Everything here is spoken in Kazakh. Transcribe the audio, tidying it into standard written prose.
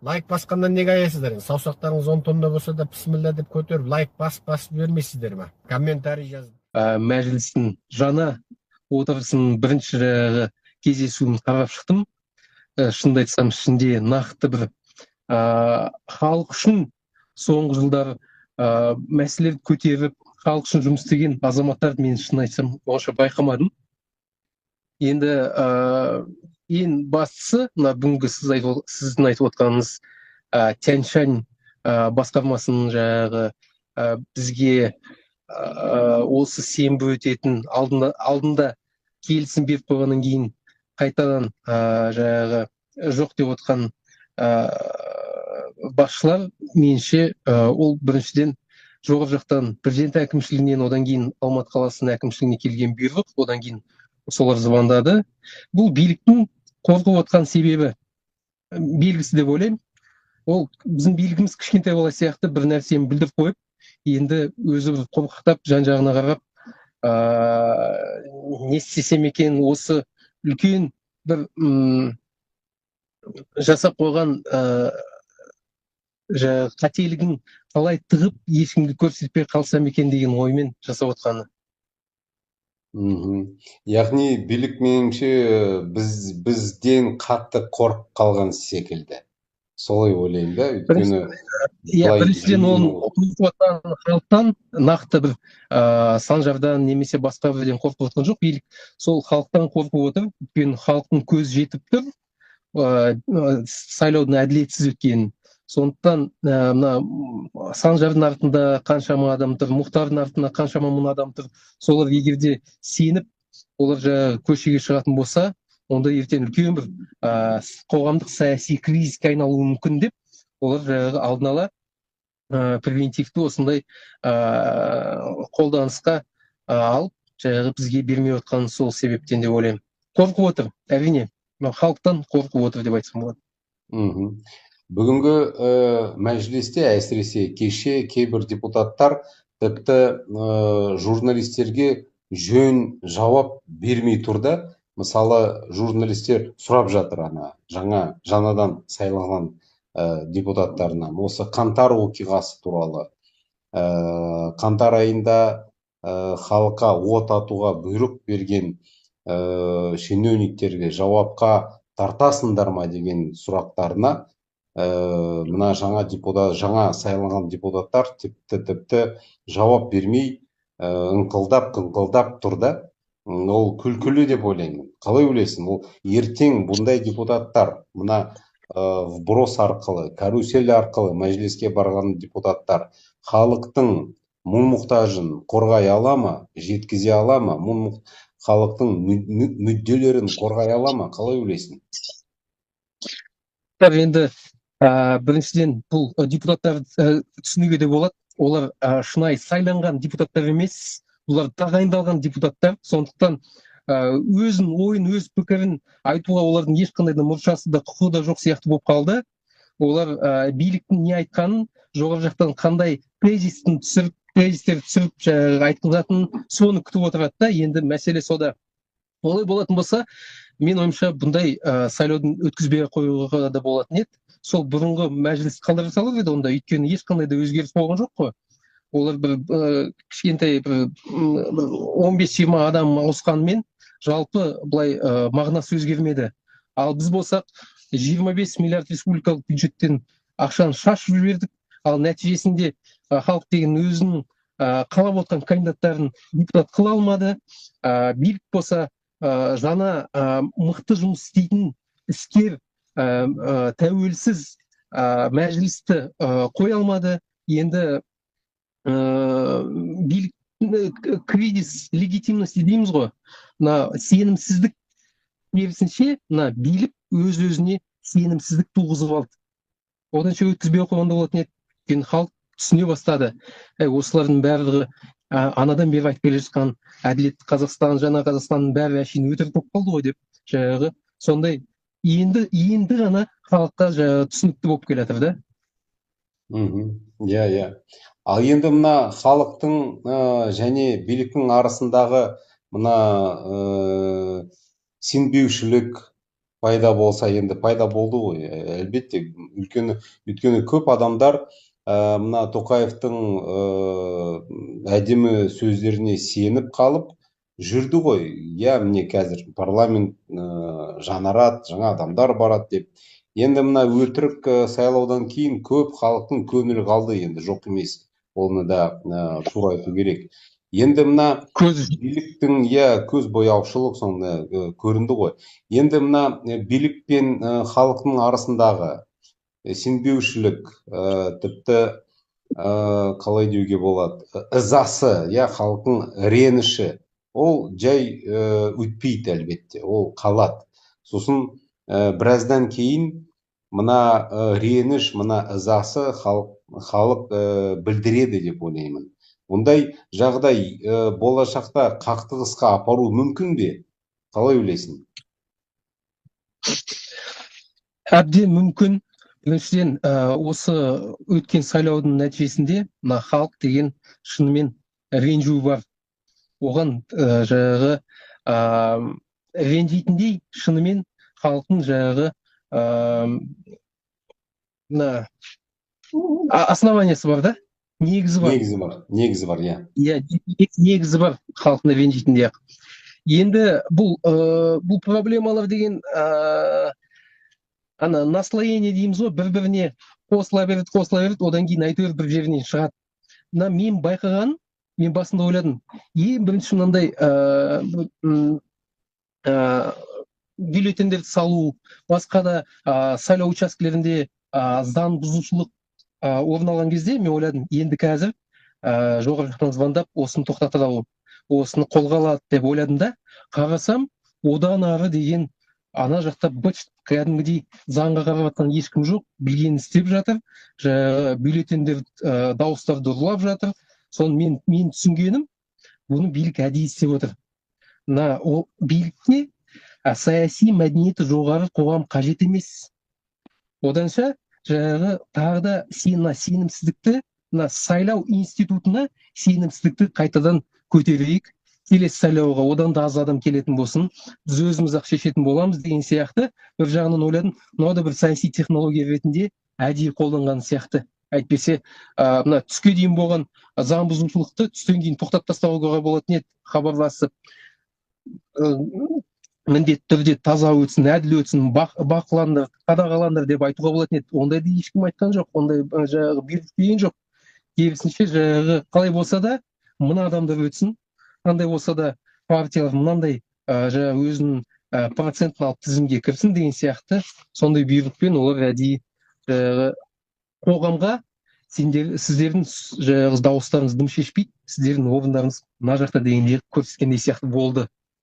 Лайк басқаннан неге аясыздар? Саусақтарыңыз 10 тонна болса да бісміллә деп көтеріп, лайк басып жібермейсіздер ме? Комментарий жазып. Мәжілістің жаңа отырысының бірінші кездесуін қарап шықтым. Шынымды айтсам, ішінде нақты бір халық үшін соңғы жылдары мәселелерді көтеріп, халық үшін жұмыс істеген азаматтарды мен шын айтсам онша байқамадым. Енді ең бастысы мына бүгінгі сіздің айтып отқаныңыз Тянь-Шань басқармасының жаңағы бізге осы сенбі өтетін алдында келісім беріп қойғаннан кейін қайтадан жаңағы жоқ деп отқан басшылар, меніңше ол біріншіден жоғары жақтан президент әкімшілігінен, одан кейін Алматы қаласының әкімшілігіне келген бұйрық, одан кейін солар звондады. Бұл биліктің қорқып отқан себебі белгісі деп ойлаймын. Ол біздің билігіміз кішкентай бала сияқты бір нәрсені білдіріп қойып, енді өзі бір қорқақтап жан-жағына қарап, не істесем екен, осы үлкен бір жасап қойған қателігін қалай тығып ешкімге көрсетпей қалсам екен деген оймен жасап отқаны. Яғни билік меніңше бізден қатты қорқып қалған секілді. Солай ойлаймын да, өйткені біріншіден оның қорқып отқан халықтан, нақты бір Санжардан немесе басқа бірден қорқып отқан жоқ. Билік сол халықтан қорқып отыр, өйткені халықтың көзі жетіп тұр сайлаудың әділетсіз өткенін. Сондықтан мына Санжардың артында қаншама адам тұр, Мұхтардың артында қаншама мың адам тұр. Солар егерде сеніп, олар көшеге шығатын болса, онда ертең үлкен бір қоғамдық саяси кризиске айналуы мүмкін деп, олар алдын ала превентивті осындай қолданысқа алып, бізге бермей отқан сол себептен деп ойлаймын. Қорқып отыр, әрине, халықтан қорқып отыр деп айтсам болады. Бүгінгі мәжілісте, әсіресе кеше кейбір депутаттар тіпті журналистерге жөн жауап бермей тұрды. Мысалы, журналистер сұрап жатыр жаңадан сайланған депутаттарынан осы қаңтар оқиғасы туралы. Қаңтар айында халыққа от атуға бұйрық берген шенеуніктерге жауапқа тартасыңдар ма деген сұрақтарына мына жаңа сайланған депутаттар тіпті жауап бермей ыңқылдап тұрды. Ол күлкілі деп ойлаймын. Қалай ойлайсың? Ол ертең бұндай депутаттар, мына вброс арқылы, карусель арқылы мәжіліске барған депутаттар халықтың мұң-мұқтажын қорғай ала ма, жеткізе ала ма, халықтың мүдделерін қорғай ала ма? Қалай ойлайсың? Енді біріншіден бұл депутаттарды түсінуге де болады. Олар шынайы сайланған депутаттар емес, бұлар тағайындалған депутаттар. Сондықтан өзін ойын, өз пікірін айтуға олардың ешқандай да мұршасы да құқығы да жоқ сияқты болып қалды. Олар биліктің не айтқанын, жоғары жақтан қандай тезистер түсіріп айтқызатын, соны күтіп отырады да. Енді мәселе сода. Олай болатын болса, мен ойымша бұндай сайлаудың өткізбей қоюға да болатын еді. Сол бұрынғы мәжіліс қалдыра салар еді онда, өйткені ешқандай да өзгеріс болған жоқ қой. Олар бір кішкентай 15-20 адам ауысқанымен жалпы былай мағынасы өзгермеді. Ал біз болсақ 25 миллиард республикалық бюджеттен ақшаны шашып жібердік. Ал нәтижесінде халық деген өзінің қалап отқан кандидаттарын депутат қыла алмады. Билік болса жаңа мықты жұмыс істейтін іскер тәуелсіз мәжілісті қоя алмады. Енді билік кризис легитимности дейміз ғой. Сенімсіздік керісінше билік өз-өзіне сенімсіздік туғызып алды. Оданша өткізбей қойғанда болатын еді. Өйткені халық түсіне бастады. Осылардың барлығы анадан бері айтып келе жатқан әділетті Қазақстан, жаңа Қазақстанның бәрі әшейін өтірік болып қалды ғой деп, сондай енді ғана халыққа түсінікті болып келе жатыр да. Иә. Ал енді мына халықтың және биліктің арасындағы мына сенбеушілік, пайда болса, енді пайда болды ғой. Әлбетте өйткені көп адамдар мына Тоқаевтың әдемі сөздеріне сеніп қалып жүрді ғой. Иә, міне қазір парламент жаңарады, жаңа адамдар барады деп. Енді мына өтірік сайлаудан кейін көп халықтың көңілі қалды, енді жоқ емес. Оны да тура айту керек. Енді мына биліктің көз бояушылық сонда көрінді ғой. Енді мына билік пен халықтың арасындағы сенбеушілік, тіпті қалай деуге болады, ызасы, халықтың реніші, ол жай өтпейді әлбетте, ол қалады. Сосын біраздан кейін мына реніш, мына ызасы халық білдіреді деп ойлаймын. Ондай жағдай болашақта қақтығысқа апару мүмкін бе? Қалай ойлайсың? Әбден мүмкін. Біріншіден, осы өткен сайлаудың нәтижесінде мына халық деген шынымен ренжуі бар. Оған жаңағы ренжитіндей шынымен халықтың жаңағы основаниясы бар да, негізі бар. Негізі бар, иә. Негізі бар халықтың ренжитіндей ақ. Енді бұл проблемалар деген наслоение дейміз ғой, бір-біріне қосыла береді, одан кейін әйтеуір бір жерінен шығады. Мына мен байқаған, мен басында ойладым, ең бірінші мынандай бюллетендерді салу, басқа да сайлау учаскелерінде заң бұзушылық орын алған кезде мен ойладым, енді қазір жоғары жақтан звондап осыны тоқтатады ау, осыны қолға алады деп ойладым да, қарасам одан ары деген ана жақта кәдімгідей заңға қарап жатқан ешкім жоқ, білгенін істеп жатыр, бюллетендер дауыстарды ұрлап жатыр. Соны мен түсінгенім, бұны билік әдейі істеп отыр. Мына билікке саяси мәдениеті жоғары қоғам қажет емес. Оданша тағы да сенімсіздікті, мына сайлау институтына сенімсіздікті қайтадан көтерейік. Келесі сайлауға одан да аз адам келетін болсын, біз өзіміз ақ шешетін боламыз деген сияқты. Бір жағынан ойладым, мынау да бір саяси технология ретінде әдейі қолданған сияқты. Әйтпесе, мына түске дейін болған заң бұзушылықты түстен кейін тоқтатып тастауға болатын еді, хабарласып. Міндетті түрде таза өтсін, әділ өтсін, бақыландар, қадағаландар деп айтуға болатын еді. Ондайды ешкім айтқан жоқ, ондай бұйрық деген жоқ. Керісінше қалай болса да мына адамдар өтсін, қандай болса да партиялар мынандай өзінің процентін алып тізімге кірсін деген сияқты сондай бұйрықпен олар әдейі қоғамға сіздердің дауыстарыңыз дым шешпейді, сіздердің орындарыңыз мына жақта дегенде көрсеткендей сияқты болды.